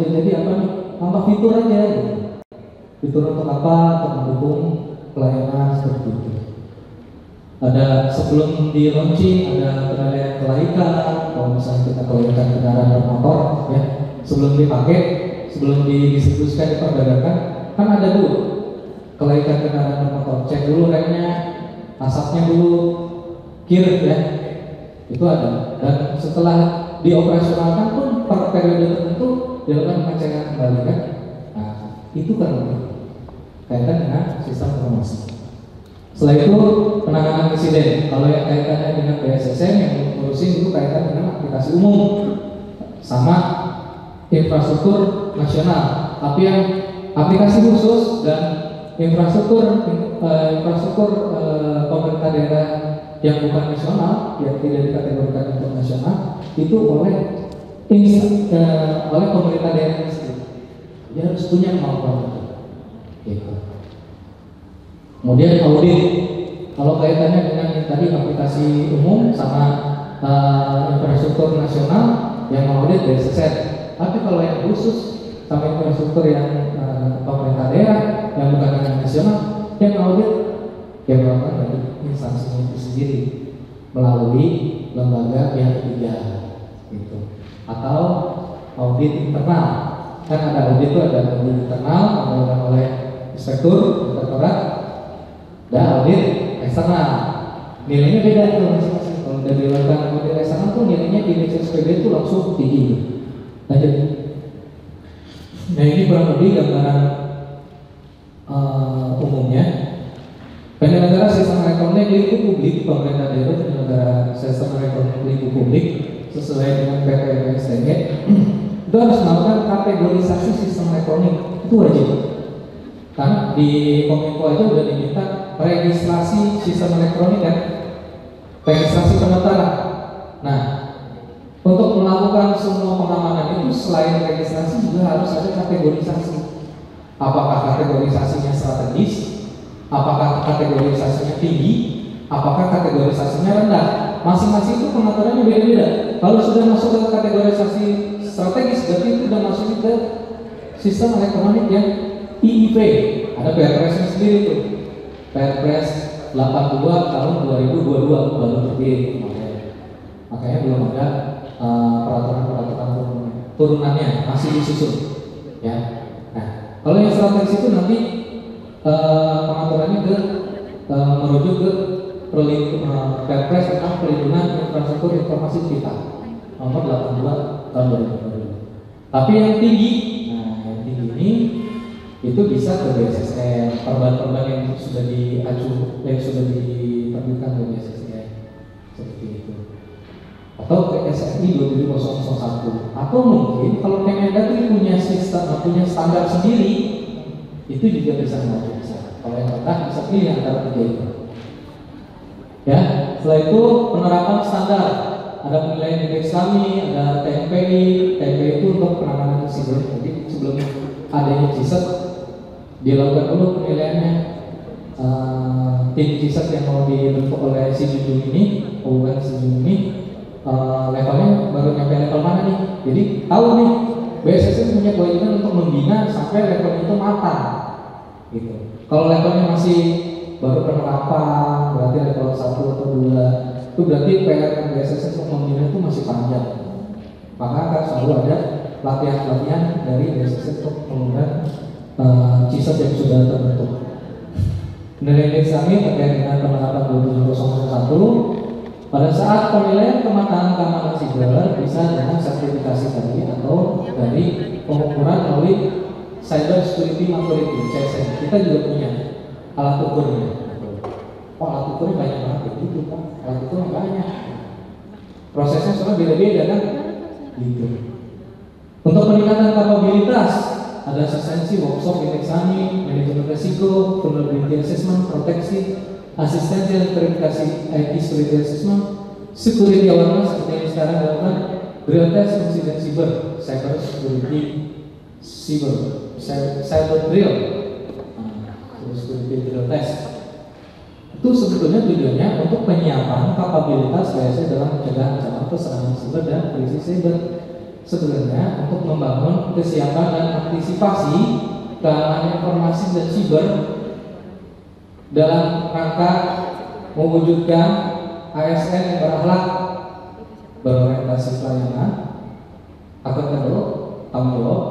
jadi apa nih? Tambah fitur aja gitu. Fitur untuk apa? Untuk mendukung pelayanan seperti itu. Ada sebelum di launching ada penilaian kelaikan. Kalau misalnya kita kelaikan kendaraan bermotor ya, sebelum dipakai, sebelum didistribusikan diperdagangkan, kan ada dulu kelaikan kendaraan bermotor. Cek dulu remnya, asapnya dulu, kir ya, itu ada. Dan setelah dioperasionalkan pun per periode tertentu dilakukan pengecekan kembali kan. Nah, itu kan kaitan dengan sistem informasi. Setelah itu penanganan insiden. Kalau yang kaitannya dengan BSSN yang ngurusin itu kaitan dengan aplikasi umum sama infrastruktur nasional. Tapi yang aplikasi khusus dan infrastruktur pemerintah daerah yang bukan nasional, yang tidak dikategorikan untuk nasional, itu oleh pemerintah daerah sendiri. Dia harus punya kemampuan itu. Gitu. Kemudian audit, kalau kaitannya dengan yang tadi aplikasi umum sama infrastruktur nasional yang audit BSSN. Tapi kalau yang khusus sama infrastruktur yang pemerintah daerah yang bukan yang nasional, yang audit yang melakukan dari instansinya itu sendiri melalui lembaga pihak ketiga, gitu. Atau audit internal. Kan ada audit itu ada audit internal yang dilakukan oleh inspektur, inspektorat. Dan audit eksternal, nilainya beda tuh masing-masing. Kalau dari dilakukan audit eksternal tuh nilainya di SPB itu langsung tinggi. Lanjut. Nah ini kurang lebih gambaran umumnya. Penyelenggara sistem elektronik lingkup publik pemerintah daerah penyelenggara sistem elektronik lingkup publik sesuai dengan PPWSTG itu harus melakukan kategorisasi sistem elektronik, itu wajib. Karena di Kominfo aja udah diminta registrasi sistem elektronik kan, registrasi pendaftaran. Nah, untuk melakukan semua pengamanan itu selain registrasi juga harus ada kategorisasi. Apakah kategorisasinya strategis? Apakah kategorisasinya tinggi? Apakah kategorisasinya rendah? Masing-masing itu pengaturannya beda-beda. Kalau sudah masuk ke kategorisasi strategis, berarti itu sudah masuk ke sistem elektronik yang IIP. Ada Perpres sendiri tuh. Perpres 82 tahun 2022 baru terbit. Makanya belum ada peraturan-peraturan turunannya, masih disusun. Ya. Nah, kalau yang strategis itu nanti pengaturannya merujuk ke Perpres tentang perlindungan infrastruktur informasi digital nomor 82 tahun 2022. Tapi yang tinggi, nah yang tinggi ini itu bisa ke BSSN, perban-perban yang sudah diterbitkan ke BSSN seperti itu, atau ke SNI 27001, atau mungkin kalau Kemendagri punya sistem, punya standar sendiri, itu juga bisa mengacu bisa. Kalau yang rendah bisa pilih antara tiga itu. Ya, setelah itu penerapan standar, ada penilaian indeks kami, ada TNPI. TNPI itu untuk penanganan insiden. Jadi sebelum adanya CISET dilakukan dulu penilaiannya. Tim CISET yang mau dibentuk oleh si Junjung ini, bukan si Junjung ini, levelnya baru nyampe level mana nih? Jadi tahu nih, BSSN punya kewajiban untuk membina sampai level itu matang. Gitu. Kalau levelnya masih baru penerapan, berarti level 1 atau 2, itu berarti PR BSSN untuk membina itu masih panjang. Maka akan selalu ada latihan-latihan dari BSSN untuk menggunakan CISET yang sudah terbentuk. Penilaian indeks kami terkait dengan penerapan 27001. Pada saat penilaian kematangan keamanan siber bisa dengan sertifikasi tadi atau dari pengukuran melalui Cyber Security Maturity (CSM). Kita juga punya alat ukurnya. Oh, alat ukurnya banyak banget gitu kan? Alat ukur banyak. Prosesnya soalnya beda-beda kan? Gitu. Untuk peningkatan kapabilitas ada asistensi, workshop, indeks kami, manajemen risiko, vulnerability assessment, proteksi, asistensi dan verifikasi IT security assessment, security awareness seperti yang sekarang dilakukan, drill test insiden cyber, cyber security cyber drill, security drill test. Itu sebetulnya tujuannya untuk penyiapan kapabilitas BSS dalam mencegah ancaman serangan cyber dan krisis cyber. sebenarnya untuk membangun kesiapan dan antisipasi keamanan informasi dan siber dalam rangka mewujudkan ASN yang berakhlak, berorientasi pelayanan, accountable, tanggung jawab,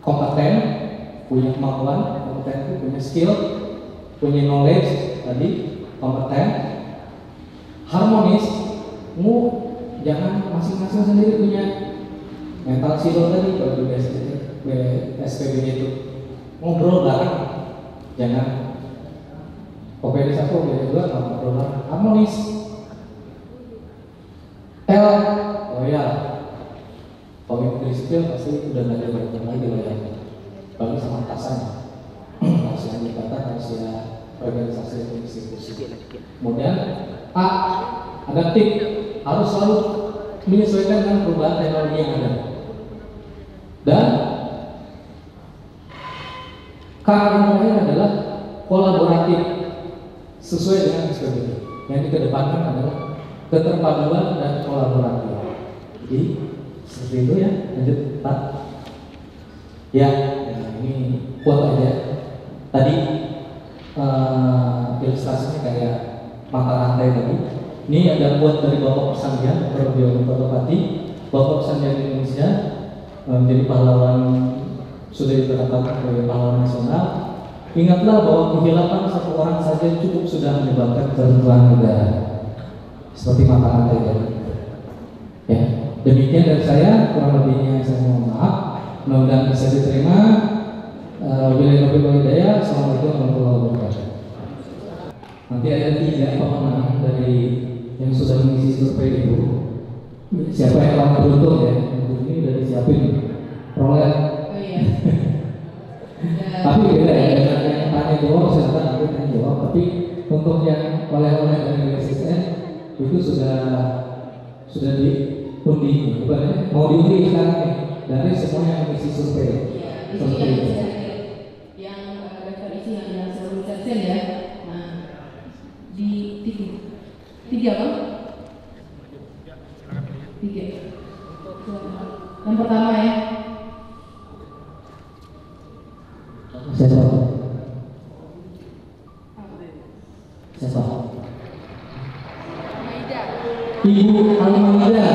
kompeten, punya kemampuan, kompeten itu punya skill, punya knowledge tadi, kompeten, harmonis, jangan masing-masing sendiri punya mental silo tadi kalau di SPB itu ngobrol bareng, jangan OPD 1, OPD 2 ngobrol bareng, harmonis. Loyal, pemimpin sipil pasti udah nggak ada lagi loyal, bagi sama atasannya, rahasia jabatan, rahasia organisasi dan institusi. Kemudian adaptif, harus selalu menyesuaikan dengan perubahan teknologi yang ada. Dan yang terakhir adalah kolaboratif sesuai dengan SPB. Yang dikedepankan adalah keterpaduan dan kolaboratif. Jadi seperti itu ya. Lanjut Pak. Ya, ini quote aja. Tadi ilustrasinya kayak mata rantai tadi. Ini ada quote dari Bapak Persandian, Prof. Fatopati. Bapak Persandian Indonesia menjadi pahlawan, sudah ditetapkan sebagai pahlawan nasional. Ingatlah bahwa kehilangan satu orang saja cukup sudah menyebabkan keruntuhan negara. Seperti mata rantai tadi. Ya, demikian dari saya, kurang lebihnya saya mohon maaf. Mudah-mudahan bisa diterima. Wabillahi taufiq wal hidayah. Assalamualaikum warahmatullahi wabarakatuh. Nanti ada 3 pemenang dari yang sudah mengisi survei itu. Siapa yang paling beruntung ya? Ini udah disiapin rolet. Oh iya. Tapi beda ya, yang tanya jawab silakan aku tanya jawab. Tapi untuk yang oleh-oleh dari BSSN itu sudah diundi, mau diundi sekarang nih dari semua yang mengisi survei. Seperti itu. Yang daftar isi hanya 10% ya. Nah, di tiga kan? 3. Yang pertama ya. Siapa? Ibu Almaida.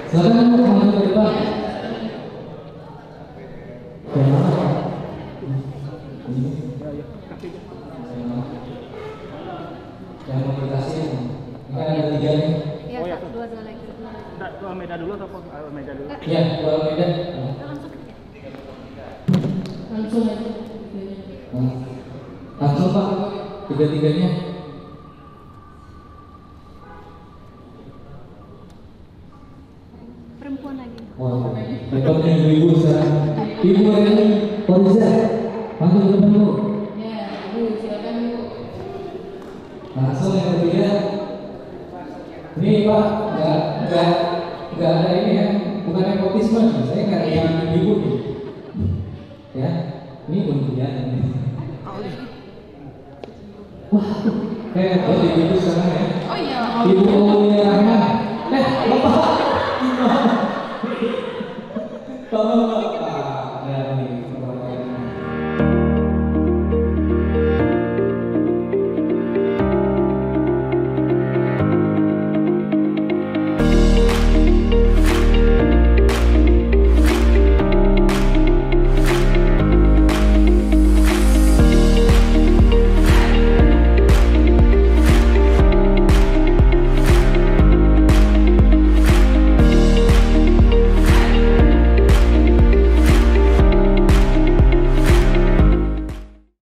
Silakan untuk maju ke depan. Yang mana? Yang mobilisasi ini kan ada 3 nih. Ya, dua lagi. Enggak, ke Almeida dulu atau Almeida dulu? Ya, ke Almeida. Langsung aja. Langsung Pak, 3-3-nya. Perempuan lagi. Wah, repotnya ibu-ibu sekarang. Ibu Reni, Poliza, panggil ke depan dulu. Ya, Bu, silakan Bu. Langsung yang ketiga. Nih Pak, nggak ada ini ya, bukan nepotisme nih. Saya nggak ada yang ibu nih. Ya, ini bunyian ini. Wah, buat ibu sekarang ya. Oh iya. Ibu Aulia Rahman. Bapak.